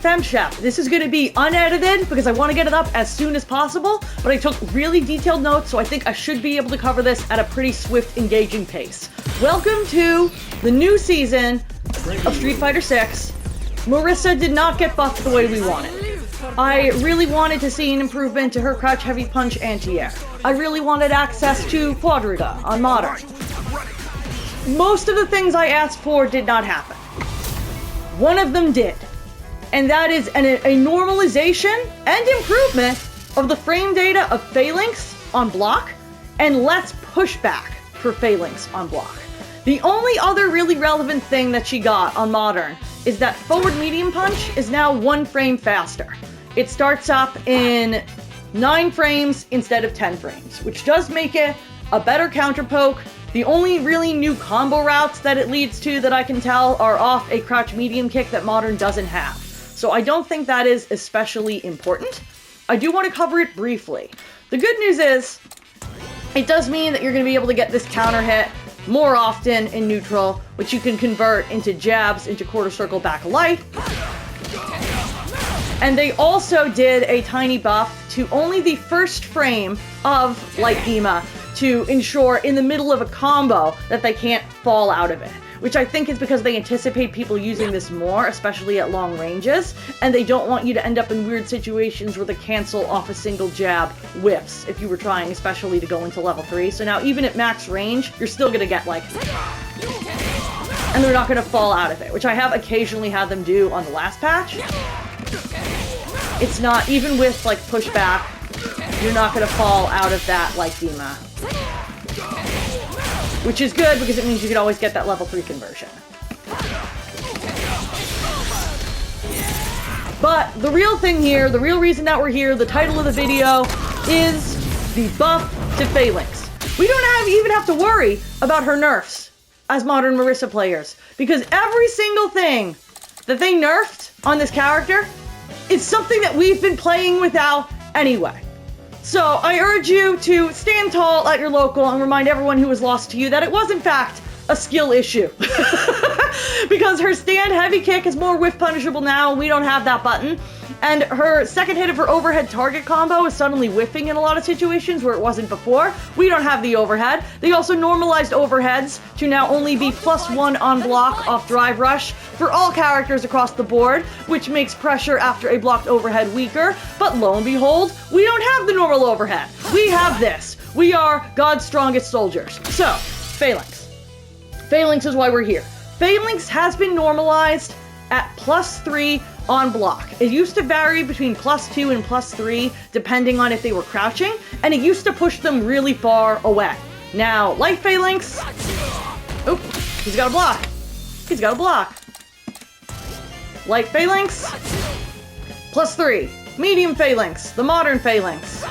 FemChef. This is going to be unedited because I want to get it up as soon as possible, but I took really detailed notes, so I think I should be able to cover this at a pretty swift, engaging pace. Welcome to the new season of Street Fighter 6. Marisa did not get buffed the way we wanted. I really wanted to see an improvement to her crouch heavy punch anti-air. I really wanted access to Quadriga on Modern. Most of the things I asked for did not happen. One of them did. And that is a normalization and improvement of the frame data of Fae-Linx on block and less pushback for Fae-Linx on block. The only other really relevant thing that she got on Modern is that forward medium punch is now 1 frame faster. It starts up in 9 frames instead of 10 frames, which does make it a better counter poke. The only really new combo routes that it leads to that I can tell are off a crouch medium kick that Modern doesn't have. So I don't think that is especially important. I do want to cover it briefly. The good news is, it does mean that you're going to be able to get this counter hit more often in neutral, which you can convert into jabs into quarter circle back light. And they also did a tiny buff to only the first frame of Light Dima to ensure in the middle of a combo that they can't fall out of it. Which I think is because they anticipate people using this more, especially at long ranges, and they don't want you to end up in weird situations where the cancel off a single jab whiffs if you were trying especially to go into level 3. So now even at max range, you're still gonna get like... and they're not gonna fall out of it, which I have occasionally had them do on the last patch. It's not, even with like pushback, you're not gonna fall out of that like Dima. Which is good, because it means you can always get that level 3 conversion. But the real thing here, the real reason that we're here, the title of the video, is the buff to Phalanx. We don't even have to worry about her nerfs as modern Marisa players, because every single thing that they nerfed on this character is something that we've been playing without anyway. So I urge you to stand tall at your local and remind everyone who was lost to you that it was in fact a skill issue. Because her stand heavy kick is more whiff punishable now, we don't have that button. And her second hit of her overhead target combo is suddenly whiffing in a lot of situations where it wasn't before. We don't have the overhead. They also normalized overheads to now only be +1 on block off drive rush for all characters across the board, which makes pressure after a blocked overhead weaker. But lo and behold, we don't have the normal overhead. We have this. We are God's strongest soldiers. So, Phalanx. Phalanx is why we're here. Phalanx has been normalized at +3 on block. It used to vary between +2 and +3 depending on if they were crouching, and it used to push them really far away. Now, light Phalanx... oh, he's got a block. He's got a block. Light Phalanx, +3. Medium Phalanx, the modern Phalanx,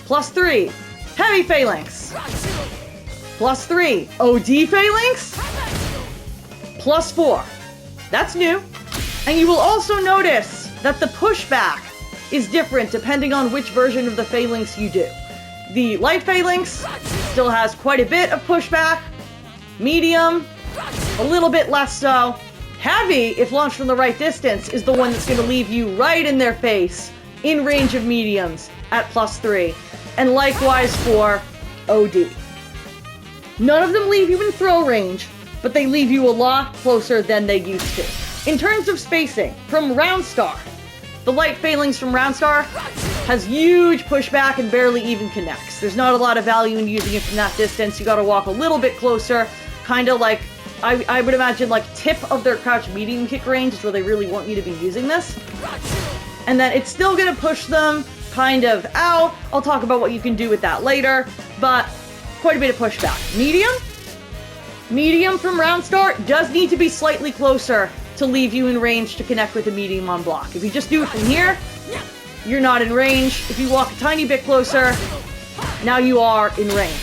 +3. Heavy Phalanx, +3. OD Phalanx, +4. That's new. And you will also notice that the pushback is different depending on which version of the Phalanx you do. The light Phalanx still has quite a bit of pushback. Medium, a little bit less so. Heavy, if launched from the right distance, is the one that's going to leave you right in their face in range of mediums at +3. And likewise for OD. None of them leave you in throw range, but they leave you a lot closer than they used to. In terms of spacing, from Round Star, the light Phalanx from Round Star has huge pushback and barely even connects. There's not a lot of value in using it from that distance. You gotta walk a little bit closer, kind of like, I would imagine like tip of their crouch medium kick range is where they really want you to be using this. And then it's still gonna push them kind of out. I'll talk about what you can do with that later, but quite a bit of pushback. Medium from Round Star does need to be slightly closer to leave you in range to connect with a medium on block. If you just do it from here, you're not in range. If you walk a tiny bit closer, now you are in range.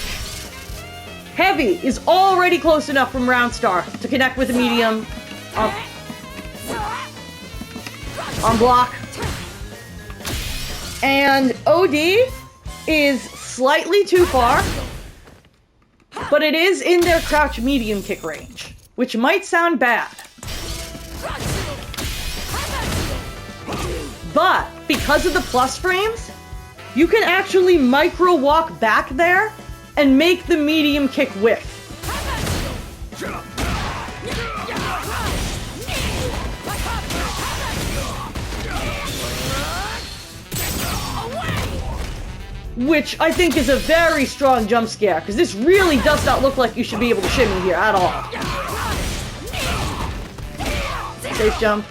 Heavy is already close enough from Round Star to connect with a medium on block. And OD is slightly too far, but it is in their crouch medium kick range, which might sound bad. But because of the plus frames, you can actually micro walk back there and make the medium kick whiff. Which I think is a very strong jump scare, because this really does not look like you should be able to shimmy here at all. Safe jump.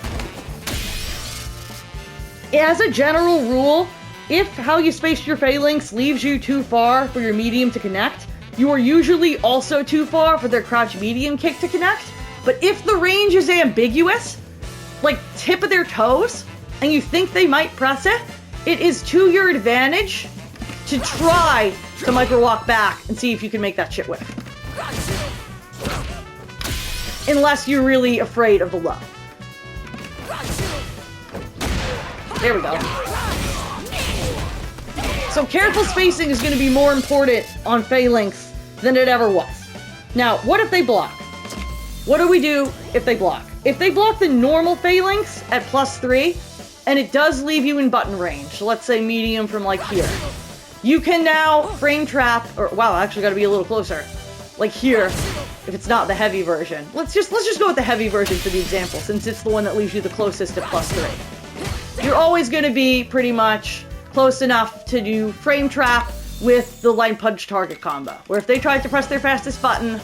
As a general rule, if how you space your Phalanx leaves you too far for your medium to connect, you are usually also too far for their crouch medium kick to connect. But if the range is ambiguous, like tip of their toes, and you think they might press it, it is to your advantage to try to micro walk back and see if you can make that shit whiff. Unless you're really afraid of the low. There we go. So careful spacing is going to be more important on Fae-Linx than it ever was. Now, what if they block? What do we do if they block? If they block the normal Fae-Linx at +3, and it does leave you in button range, so let's say medium from like here, you can now frame trap, or wow, actually got to be a little closer, like here, if it's not the heavy version. Let's just go with the heavy version for the example, since it's the one that leaves you the closest at +3. You're always going to be pretty much close enough to do frame trap with the line punch target combo, where if they tried to press their fastest button,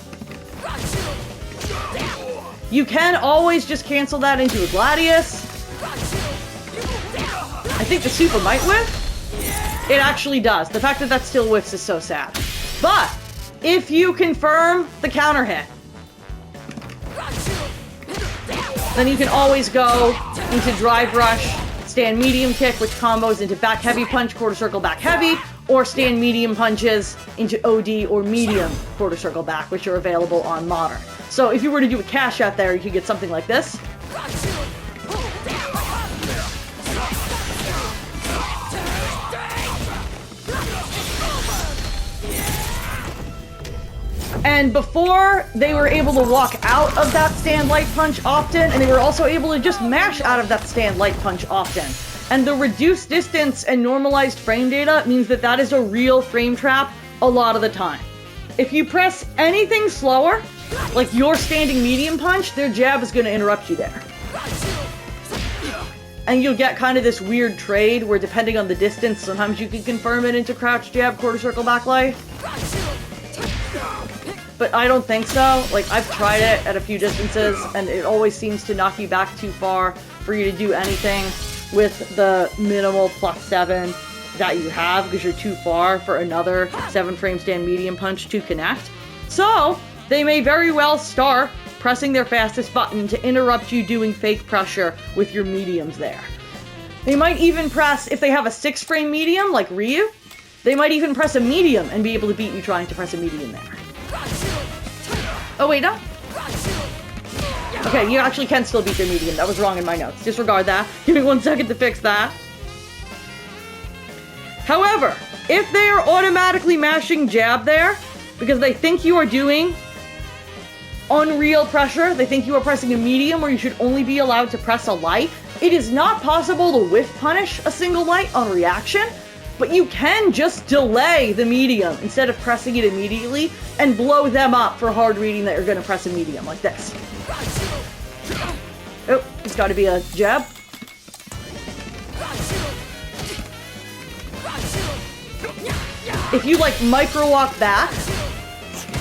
you can always just cancel that into a Gladius. I think the super might whiff. It actually does. The fact that that still whiffs is so sad. But if you confirm the counter hit, then you can always go into drive rush, stand medium kick, which combos into back heavy punch, quarter circle back heavy, or stand medium punches into OD or medium quarter circle back, which are available on modern. So if you were to do a cash out there, you could get something like this. And before, they were able to walk out of that stand light punch often, and they were also able to just mash out of that stand light punch often. And the reduced distance and normalized frame data means that that is a real frame trap a lot of the time. If you press anything slower, like your standing medium punch, their jab is going to interrupt you there. And you'll get kind of this weird trade where depending on the distance, sometimes you can confirm it into crouch jab, quarter circle backlight. But I don't think so. Like, I've tried it at a few distances, and it always seems to knock you back too far for you to do anything with the minimal +7 that you have, because you're too far for another 7-frame stand medium punch to connect. So, they may very well start pressing their fastest button to interrupt you doing fake pressure with your mediums there. They might even press, if they have a 6-frame medium, like Ryu, they might even press a medium and be able to beat you trying to press a medium there. Oh wait, no? Okay, you actually can still beat their medium. That was wrong in my notes. Disregard that. Give me 1 second to fix that. However, if they are automatically mashing jab there, because they think you are doing unreal pressure, they think you are pressing a medium where you should only be allowed to press a light, it is not possible to whiff punish a single light on reaction, but you can just delay the medium instead of pressing it immediately and blow them up for hard reading that you're going to press a medium like this. Oh, it's got to be a jab. If you like micro walk back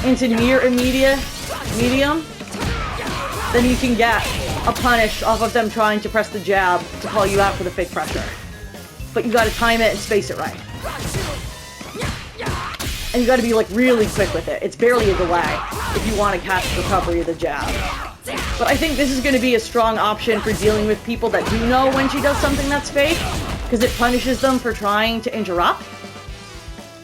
into near immediate medium, then you can get a punish off of them trying to press the jab to call you out for the fake pressure. But you gotta time it and space it right. And you gotta be like really quick with it. It's barely a delay if you want to catch recovery of the jab. But I think this is gonna be a strong option for dealing with people that do know when she does something that's fake, because it punishes them for trying to interrupt.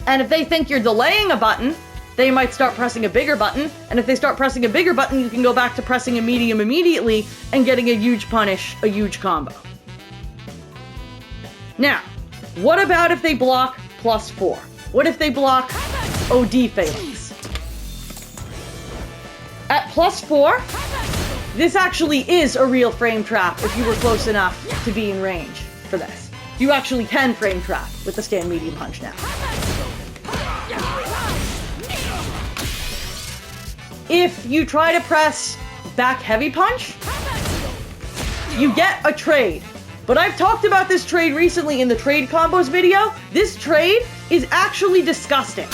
And if they think you're delaying a button, they might start pressing a bigger button, and if they start pressing a bigger button, you can go back to pressing a medium immediately and getting a huge punish, a huge combo. Now, what about if they block +4? What if they block OD Phalanx? At +4, this actually is a real frame trap if you were close enough to be in range. for this. You actually can frame trap with the stand medium punch now. If you try to press back heavy punch, you get a trade. But I've talked about this trade recently in the trade combos video. This trade is actually disgusting.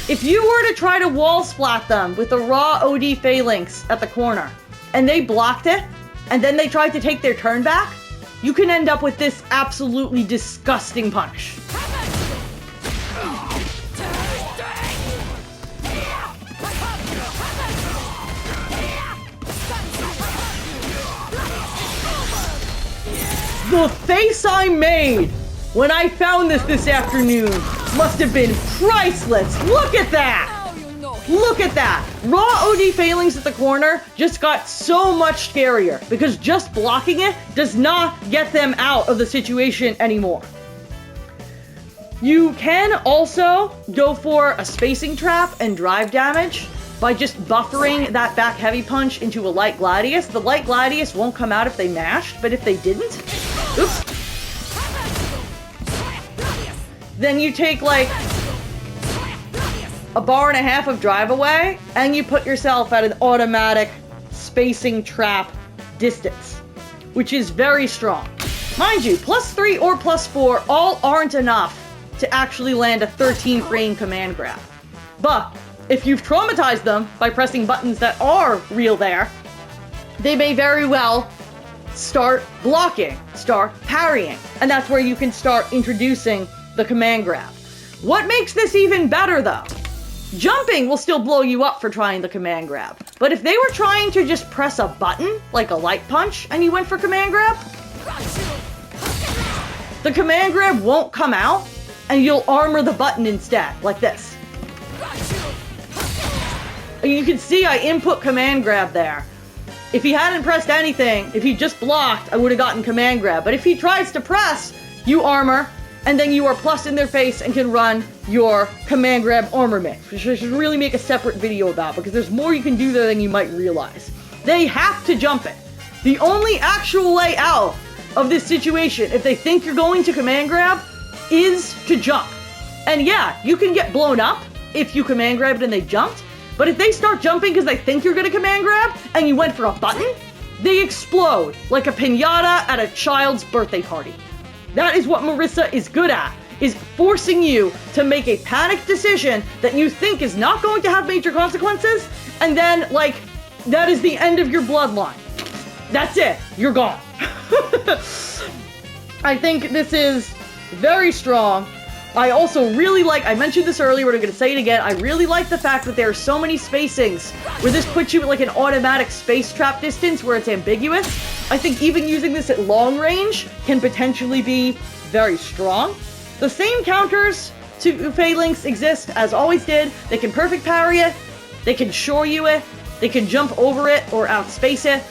If you were to try to wall splat them with a raw OD Fae-Linx at the corner, and they blocked it, and then they tried to take their turn back, you can end up with this absolutely disgusting punch. The face I made when I found this afternoon must have been priceless. Look at that! Look at that! Raw OD Phalanx at the corner just got so much scarier because just blocking it does not get them out of the situation anymore. You can also go for a spacing trap and drive damage by just buffering that back heavy punch into a light Gladius. The light Gladius won't come out if they mashed, but if they didn't, oops. Then you take like a bar and a half of drive away, and you put yourself at an automatic spacing trap distance, which is very strong. Mind you, +3 or +4 all aren't enough to actually land a 13 frame command grab. But if you've traumatized them by pressing buttons that are real there, they may very well start blocking, start parrying, and that's where you can start introducing the command grab. What makes this even better though? Jumping will still blow you up for trying the command grab, but if they were trying to just press a button, like a light punch, and you went for command grab, the command grab won't come out, and you'll armor the button instead, like this. You can see I input command grab there. If he hadn't pressed anything, if he just blocked, I would have gotten command grab. But if he tries to press, you armor, and then you are plus in their face and can run your command grab armor mix, which I should really make a separate video about because there's more you can do there than you might realize. They have to jump it. The only actual way out of this situation, if they think you're going to command grab, is to jump. And yeah, you can get blown up if you command grabbed and they jumped, but if they start jumping because they think you're gonna command grab and you went for a button, they explode like a piñata at a child's birthday party. That is what Marisa is good at, is forcing you to make a panicked decision that you think is not going to have major consequences, and then, like, that is the end of your bloodline. That's it. You're gone. I think this is very strong. I also really like, I mentioned this earlier, but I'm going to say it again, I really like the fact that there are so many spacings where this puts you at like an automatic space trap distance where it's ambiguous. I think even using this at long range can potentially be very strong. The same counters to Fae-Linx exist as always did. They can perfect parry it, they can shore you it, they can jump over it or outspace it,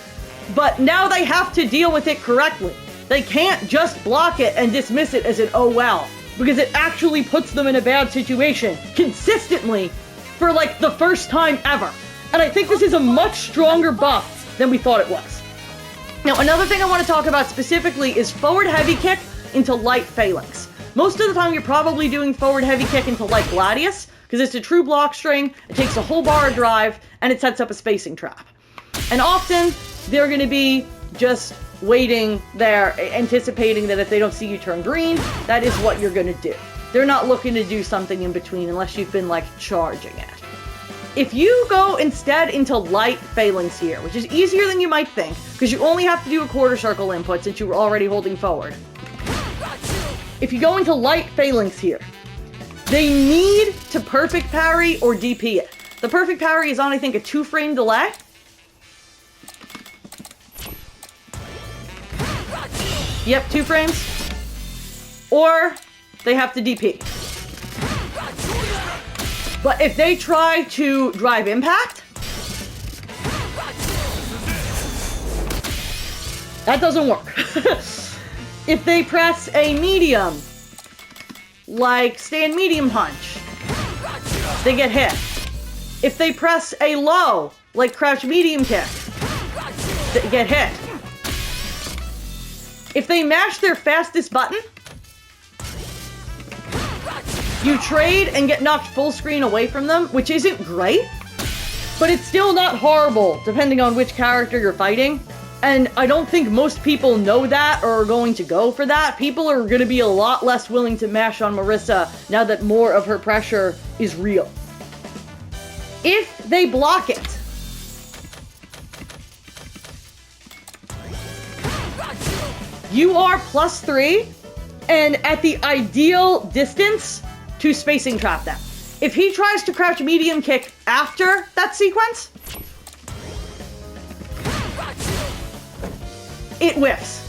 but now they have to deal with it correctly. They can't just block it and dismiss it as an oh well, because it actually puts them in a bad situation consistently for like the first time ever. And I think this is a much stronger buff than we thought it was. Now, another thing I want to talk about specifically is forward heavy kick into light Phalanx. Most of the time you're probably doing forward heavy kick into light Gladius, because it's a true block string, it takes a whole bar of drive, and it sets up a spacing trap. And often, they're going to be just waiting there, anticipating that if they don't see you turn green, that is what you're going to do. They're not looking to do something in between unless you've been, like, charging it. If you go instead into light Phalanx here, which is easier than you might think, because you only have to do a quarter circle input since you were already holding forward. If you go into light Phalanx here, they need to perfect parry or DP it. The perfect parry is on, I think, a 2-frame delay. Yep, 2 frames. Or they have to DP. But if they try to drive impact, that doesn't work. If they press a medium, like stand medium punch, they get hit. If they press a low, like crouch medium kick, they get hit. If they mash their fastest button, you trade and get knocked full screen away from them, which isn't great, but it's still not horrible, depending on which character you're fighting. And I don't think most people know that or are going to go for that. People are going to be a lot less willing to mash on Marisa now that more of her pressure is real. If they block it, you are +3 and at the ideal distance to spacing trap them. If he tries to crouch medium kick after that sequence, it whiffs.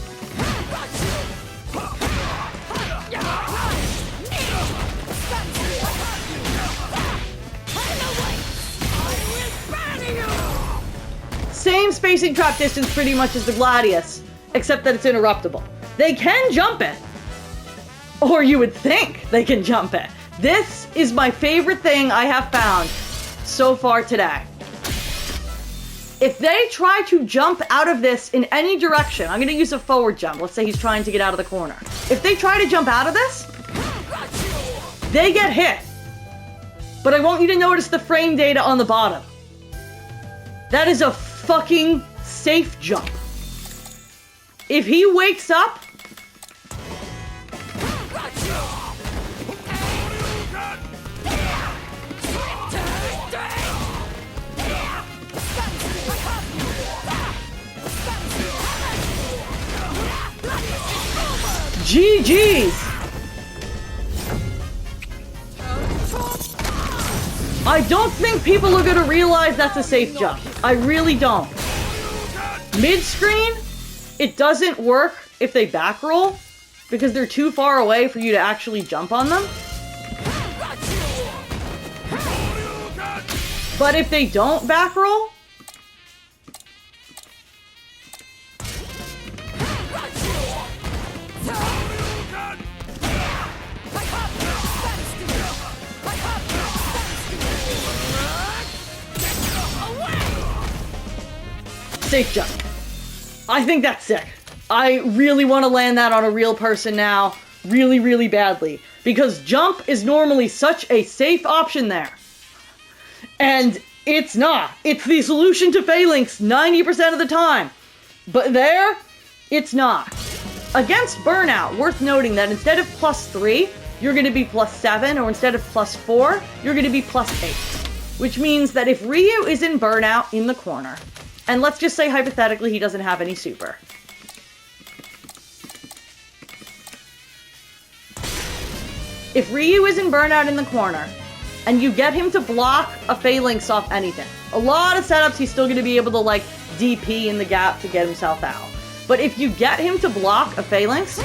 Same spacing trap distance pretty much as the Gladius, except that it's interruptible. They can jump it, or you would think they can jump it. This is my favorite thing I have found so far today. If they try to jump out of this in any direction, I'm going to use a forward jump. Let's say he's trying to get out of the corner. If they try to jump out of this, they get hit. But I want you to notice the frame data on the bottom. That is a fucking safe jump. If he wakes up, GG's! I don't think people are gonna realize that's a safe jump. I really don't. Mid-screen, it doesn't work if they back roll, because they're too far away for you to actually jump on them. But if they don't back roll, safe jump. I think that's sick. I really want to land that on a real person now, really, really badly, because jump is normally such a safe option there. And it's not. It's the solution to Fae-Linx 90% of the time. But there, it's not. Against Burnout, worth noting that instead of +3, you're going to be +7, or instead of +4, you're going to be +8. Which means that if Ryu is in Burnout in the corner, and let's just say hypothetically he doesn't have any super. If Ryu is in Burnout in the corner, and you get him to block a Fae-Linx off anything, a lot of setups he's still going to be able to like DP in the gap to get himself out. But if you get him to block a Phalanx,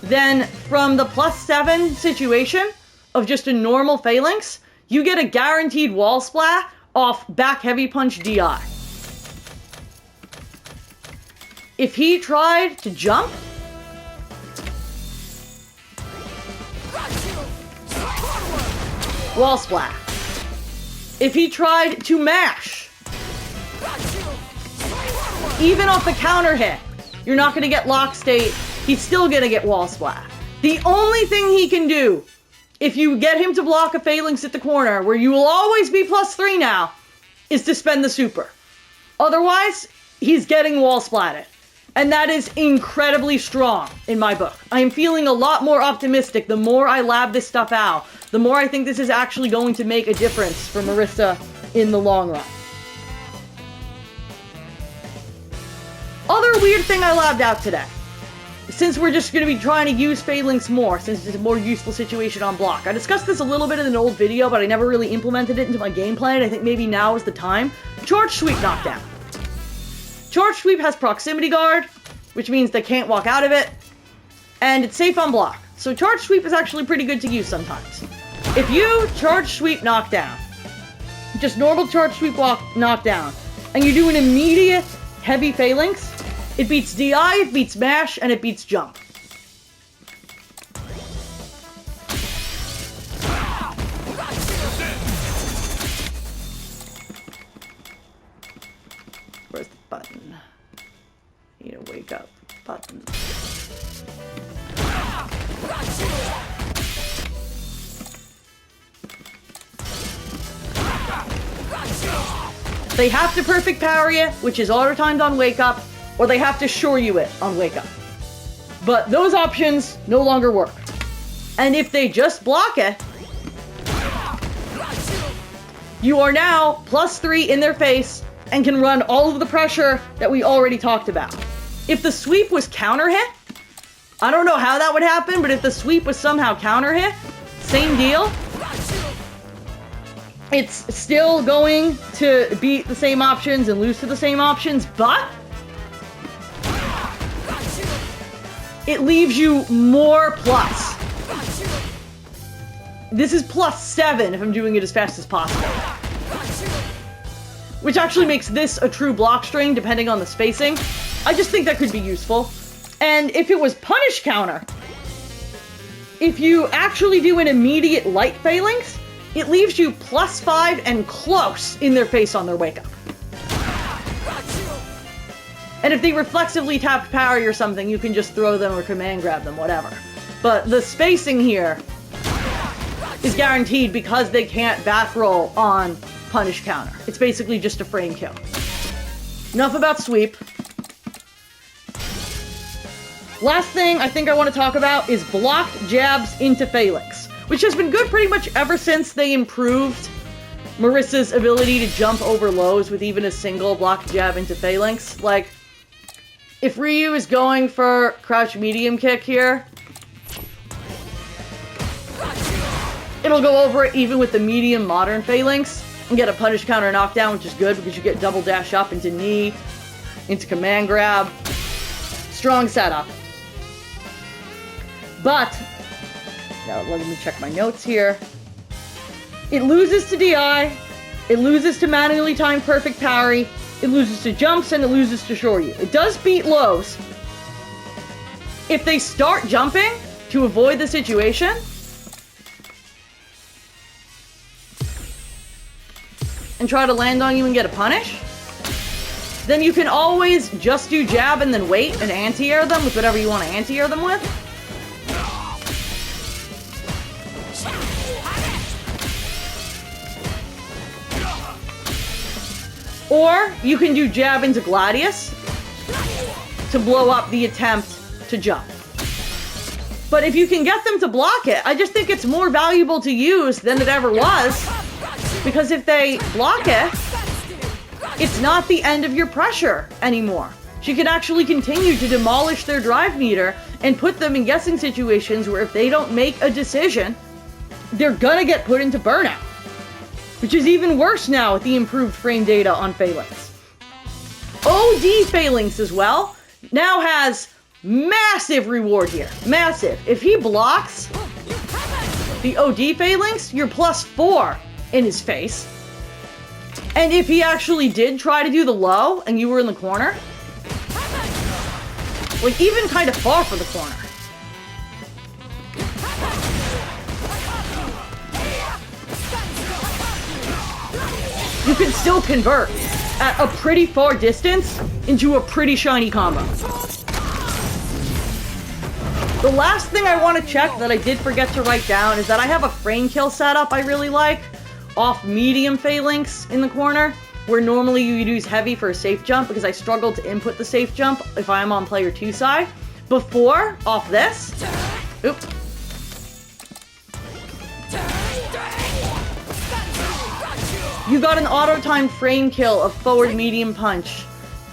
then from the +7 situation of just a normal Phalanx, you get a guaranteed wall splat off back heavy punch DI. If he tried to jump, wall splat. If he tried to mash, even off the counter hit, you're not going to get lock state. He's still going to get wall splat. The only thing he can do, if you get him to block a Phalanx at the corner, where you will always be +3 now, is to spend the super. Otherwise, he's getting wall splatted. And that is incredibly strong in my book. I am feeling a lot more optimistic the more I lab this stuff out. The more I think this is actually going to make a difference for Marisa in the long run. Other weird thing I labbed out today. Since we're just going to be trying to use Fae-Linx more, since it's a more useful situation on block. I discussed this a little bit in an old video, but I never really implemented it into my gameplay, and I think maybe now is the time. Charge Sweep knockdown. Charge Sweep has proximity guard, which means they can't walk out of it, and it's safe on block. So Charge Sweep is actually pretty good to use sometimes. If you Charge Sweep knockdown, just normal Charge Sweep walk knockdown, and you do an immediate heavy Phalanx, it beats DI, it beats mash, and it beats jump. Where's the button? I need to wake up. They have to perfect power you, which is auto-timed on wake up, or they have to shore you it on wake up. But those options no longer work. And if they just block it, you are now +3 in their face and can run all of the pressure that we already talked about. If the sweep was counter hit, I don't know how that would happen, but if the sweep was somehow counter hit, same deal. It's still going to beat the same options and lose to the same options, but it leaves you more plus. This is +7 if I'm doing it as fast as possible. Which actually makes this a true block string, depending on the spacing. I just think that could be useful. And if it was punish counter, if you actually do an immediate light Phalanx, it leaves you +5 and close in their face on their wake up. And if they reflexively tap power or something, you can just throw them or command grab them, whatever. But the spacing here is guaranteed because they can't back roll on punish counter. It's basically just a frame kill. Enough about sweep. Last thing I think I want to talk about is blocked jabs into Fae-Linx, which has been good pretty much ever since they improved Marisa's ability to jump over lows with even a single blocked jab into Fae-Linx. Like, if Ryu is going for crouch medium kick here, it'll go over it even with the medium modern Fae-Linx and get a punish counter knockdown, which is good because you get double dash up into knee, into command grab. Strong setup. But, now let me check my notes here. It loses to DI, it loses to manually timed perfect parry, it loses to jumps, and it loses to shore you. It does beat lows. If they start jumping to avoid the situation, and try to land on you and get a punish, then you can always just do jab and then wait and anti-air them with whatever you want to anti-air them with. Or you can do jab into Gladius to blow up the attempt to jump. But if you can get them to block it, I just think it's more valuable to use than it ever was. Because if they block it, it's not the end of your pressure anymore. She can actually continue to demolish their drive meter and put them in guessing situations where if they don't make a decision, they're gonna get put into burnout. Which is even worse now with the improved frame data on Phalanx. OD Phalanx as well now has massive reward here. Massive. If he blocks the OD Phalanx, you're +4 in his face. And if he actually did try to do the low and you were in the corner, like even kind of far for the corner, you can still convert at a pretty far distance into a pretty shiny combo. The last thing I want to check that I did forget to write down is that I have a frame kill setup I really like off medium Phalanx in the corner, where normally you would use heavy for a safe jump because I struggle to input the safe jump if I'm on player 2 side. Before, off this, oops. You got an auto-timed frame kill of forward medium punch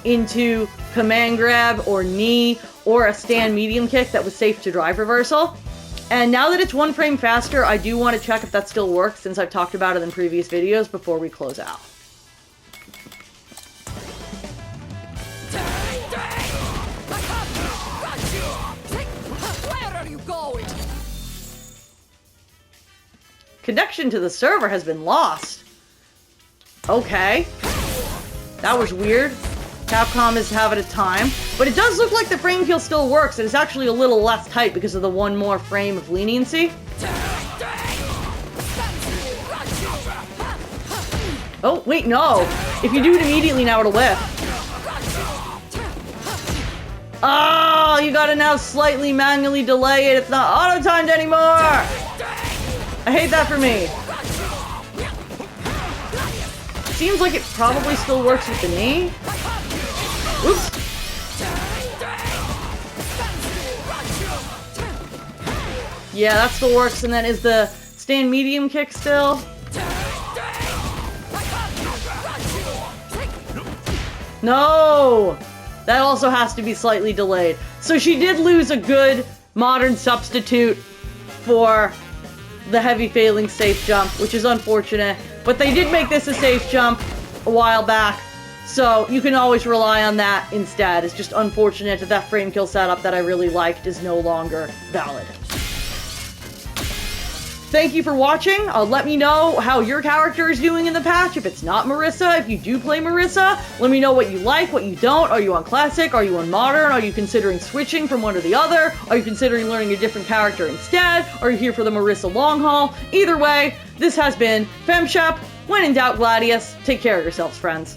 into command grab or knee or a stand medium kick that was safe to drive reversal. And now that it's 1 frame faster, I do want to check if that still works since I've talked about it in previous videos before we close out. Where are you going? Connection to the server has been lost. Okay. That was weird. Capcom is having a time. But it does look like the frame kill still works, and it's actually a little less tight because of the 1 more frame of leniency. Oh, wait, no. If you do it immediately now, it'll whiff. Oh, you gotta now slightly manually delay it. It's not auto-timed anymore. I hate that for me. seems like it probably still works with the knee. Oops. Yeah, that still works. And then is the stand medium kick still? No! That also has to be slightly delayed. So she did lose a good modern substitute for the heavy Fae-Linx safe jump, which is unfortunate. But they did make this a safe jump a while back, so you can always rely on that instead. It's just unfortunate that that frame kill setup that I really liked is no longer valid. Thank you for watching. Let me know how your character is doing in the patch. If it's not Marisa, if you do play Marisa, let me know what you like, what you don't. Are you on Classic? Are you on Modern? Are you considering switching from one to the other? Are you considering learning a different character instead? Are you here for the Marisa long haul? Either way, this has been FemShep. When in doubt, Gladius. Take care of yourselves, friends.